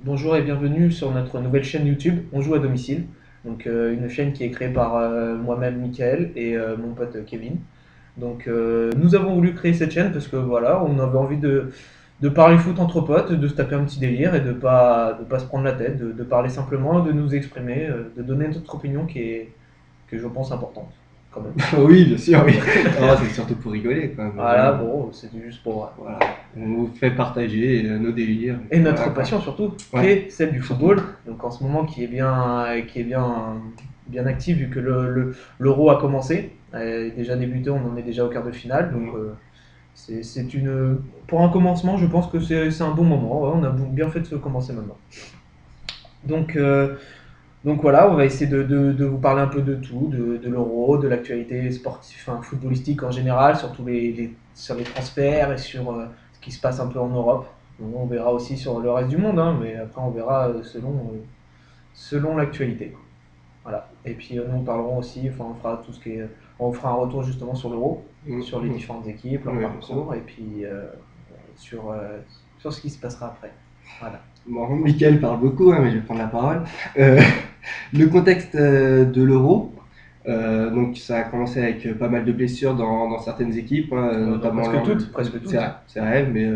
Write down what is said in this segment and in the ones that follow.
Bonjour et bienvenue sur notre nouvelle chaîne YouTube, On joue à domicile. Donc une chaîne qui est créée par moi-même, Michael, et mon pote Kevin. Donc nous avons voulu créer cette chaîne parce que voilà, on avait envie de parler foot entre potes, de se taper un petit délire et de pas se prendre la tête, de parler simplement, de nous exprimer, de donner notre opinion que je pense importante quand même. Oui, bien sûr, oui. Non, c'est surtout pour rigoler, quoi. Mais Voilà, voilà, bon, c'était juste pour... voilà. On vous fait partager nos délires. Et Voilà, notre quoi. passion surtout, qui Ouais, est celle du surtout. football, donc en ce moment qui est bien active vu que l'Euro a commencé, déjà débuté, on en est déjà au quart de finale, donc Mm. pour un commencement, je pense que c'est un bon moment, ouais, on a bien fait de se commencer maintenant. Donc, euh, donc voilà, on va essayer de vous parler un peu de tout, de l'Euro, de l'actualité sportive, enfin, footballistique en général, surtout sur les transferts et sur ce qui se passe un peu en Europe. Donc, on verra aussi sur le reste du monde, hein, mais après on verra selon l'actualité. Voilà. Et puis nous parlerons aussi, enfin on fera tout ce qui est, on fera un retour justement sur l'Euro, Mm. sur les Mm. différentes équipes, leur Oui, bien sûr. parcours, et puis sur, sur ce qui se passera après. Voilà. Bon, Mickaël parle beaucoup, hein, mais je vais prendre la parole. Euh, le contexte de l'Euro, donc ça a commencé avec pas mal de blessures dans certaines équipes, hein, notamment Presque toutes, presque c'est toutes. vrai, c'est vrai, mais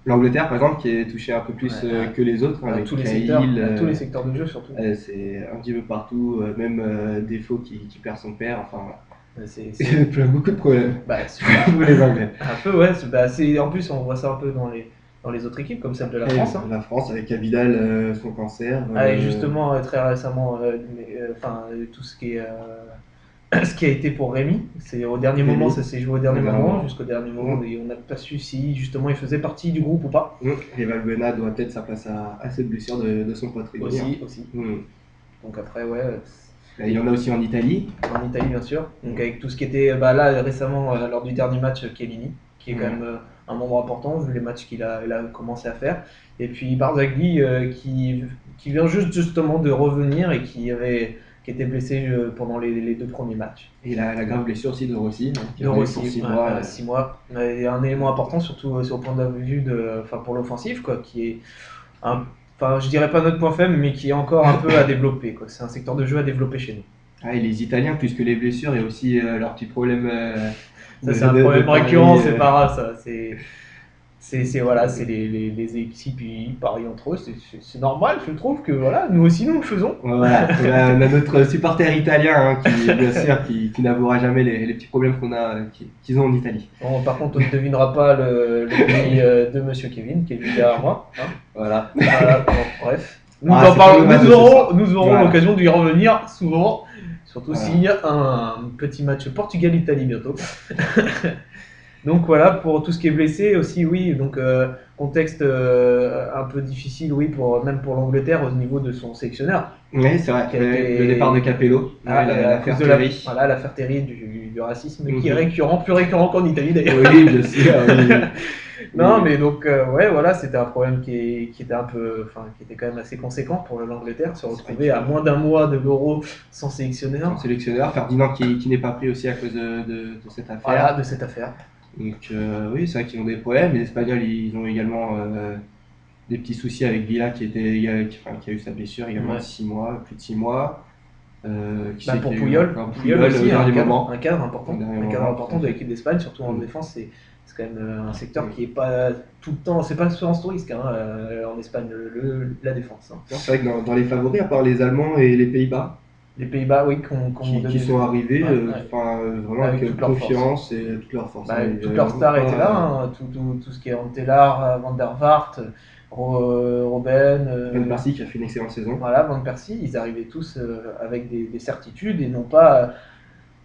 l'Angleterre par exemple qui est touchée un peu Ouais, plus que les autres, hein, avec Cahill, à tous les secteurs de jeu surtout. c'est un petit peu partout, même Defoe qui perd son père, enfin C'est plein beaucoup de problèmes bah, pour les Anglais. un peu, ouais. En plus, on voit ça un peu dans les autres équipes, comme celle de la Et France, hein. la France avec Abidal, son cancer. Ah, et justement, très récemment, tout ce qui est, ce qui a été pour Rémi, c'est au dernier moment, Rémi, ça s'est joué au dernier moment, évidemment. jusqu'au dernier moment, Mm. et on n'a pas su si justement il faisait partie du groupe ou pas. Et Valbuena doit peut-être sa place à cette blessure de son pote Rémi, hein. Aussi. Mm. Donc après, ouais, Et il y en a aussi en Italie. en Italie bien sûr. Donc Mm. avec tout ce qui était, bah, là récemment, lors du dernier match, Chiellini, qui est quand Ouais. même un membre important vu les matchs il a commencé à faire. Et puis Barzagli qui vient juste justement de revenir et qui était blessé pendant les deux premiers matchs. Et la grave blessure aussi de Rossi, hein, qui est De revenu pour Rossi, 6 mois. 6 mois. Et un élément important, surtout sur le point de vue enfin, pour l'offensif, quoi, qui est enfin, je dirais pas notre point faible, mais qui est encore un peu à développer, quoi. C'est un secteur de jeu à développer chez nous. Ah, et les Italiens, plus que les blessures, il y a aussi leurs petits problèmes Ça, c'est un de problème récurrent, Paris. c'est pas grave, ça. Voilà, c'est les équipes, ils parient entre eux, c'est normal, je trouve que voilà, nous aussi nous le faisons. Voilà, on a notre supporter italien, hein, qui, bien sûr, qui n'avouera jamais les petits problèmes qu'ils ont en Italie. Bon, par contre, on ne devinera pas le pays de Monsieur Kevin, qui est lui derrière moi, hein. Voilà. Voilà, bon, bref. Nous Ah, en c'est pour le parlons, match de ce soir. nous aurons Voilà. l'occasion d'y revenir souvent, surtout Voilà. s'il y a un petit match Portugal-Italie bientôt. Donc voilà, pour tout ce qui est blessé aussi, oui, donc contexte un peu difficile, oui, même pour l'Angleterre au niveau de son sélectionneur, Oui, c'est vrai. qui a Le départ de été Capello, à l'affaire cause de Terry. voilà, l'affaire Terry du racisme, qui est Mhm. récurrent, plus récurrent qu'en Italie d'ailleurs. Oui, bien sûr. Oui, Non, oui. mais donc, ouais, voilà, c'était un problème qui était un peu, enfin, qui était quand même assez conséquent pour l'Angleterre, se C'est vrai retrouver à moins d'un mois de l'Euro sans son sélectionneur, sélectionneur, Ferdinand qui n'est pas pris aussi à cause de cette voilà, affaire. de cette affaire. Donc oui, c'est vrai qu'ils ont des problèmes. Les Espagnols, ils ont également des petits soucis avec Villa qui a eu sa blessure également de Ouais. 6 mois, plus de 6 mois. Qui Bah c'est pour qui a eu Puyol, encore Puyol Puyol au aussi, dernier moment. Au dernier un cadre moment, tout important à de fait. l'équipe d'Espagne, surtout en Mm. défense, c'est quand même un secteur Mm. qui est pas tout le temps, c'est pas sans risque hein, en Espagne, la défense, hein. Non, c'est vrai que dans les favoris, à part les Allemands et les Pays-Bas, Les Pays-Bas, oui, qu'on qui donné, sont arrivés ouais, vraiment avec avec toute leur force. confiance et toute leur force, Bah, hein. Il y toute avait leur vraiment star était là, pas hein, tout ce qui est Antelar, Van der Vaart, Robben, Van Persie qui a fait une excellente saison. voilà, Van Persie, ils arrivaient tous avec des certitudes et non pas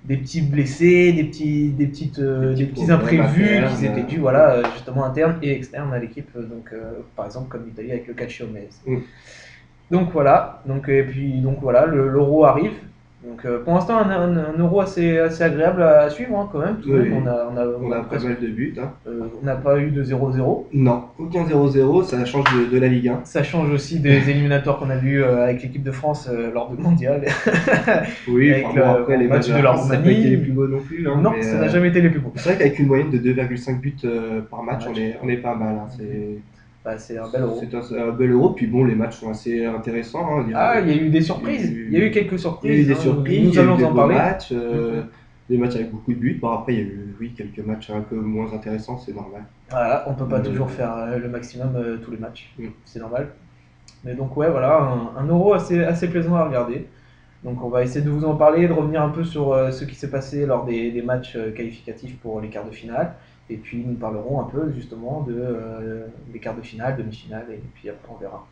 des petits blessés, des petits Problèmes imprévus qui internes. s'étaient dus voilà, justement internes et externes à l'équipe, donc par exemple comme l'Italie avec le Calcio. Mm. Donc voilà, et puis donc voilà, l'euro arrive. Donc pour l'instant un euro assez agréable à suivre hein, quand même, tout de même. Oui, On on a a pas presque, mal de buts, hein. on n'a pas eu de 0-0. Non, aucun 0-0, ça change de la Ligue 1. Ça change aussi des éliminatoires qu'on a vus avec l'équipe de France lors du mondial, Oui, avec enfin bon, après les matchs match de de la la France, ça n'a pas été les plus Roumanie. beaux non plus, hein, Non, mais ça n'a jamais été les plus beaux. c'est vrai qu'avec une moyenne de 2,5 buts par match, Match. on est pas mal, hein. C'est Bah, c'est un bel euro. C'est un bel euro. Puis bon, les matchs sont assez intéressants, hein. Ah, il y a eu des surprises. Il y a eu quelques surprises. Il y a eu des hein. surprises, Nous il y a eu allons des en beaux parler. matchs, Mhm. des matchs avec beaucoup de buts. Bon, après, il y a eu, oui, quelques matchs un peu moins intéressants, c'est normal. Voilà, on peut pas Mais, toujours faire le maximum tous les matchs. mm. C'est normal. Mais donc, ouais, voilà, un euro assez plaisant à regarder. Donc, on va essayer de vous en parler, de revenir un peu sur ce qui s'est passé lors des matchs qualificatifs pour les quarts de finale. Et puis, nous parlerons un peu justement des quarts de finale, demi-finale, et puis après, on verra.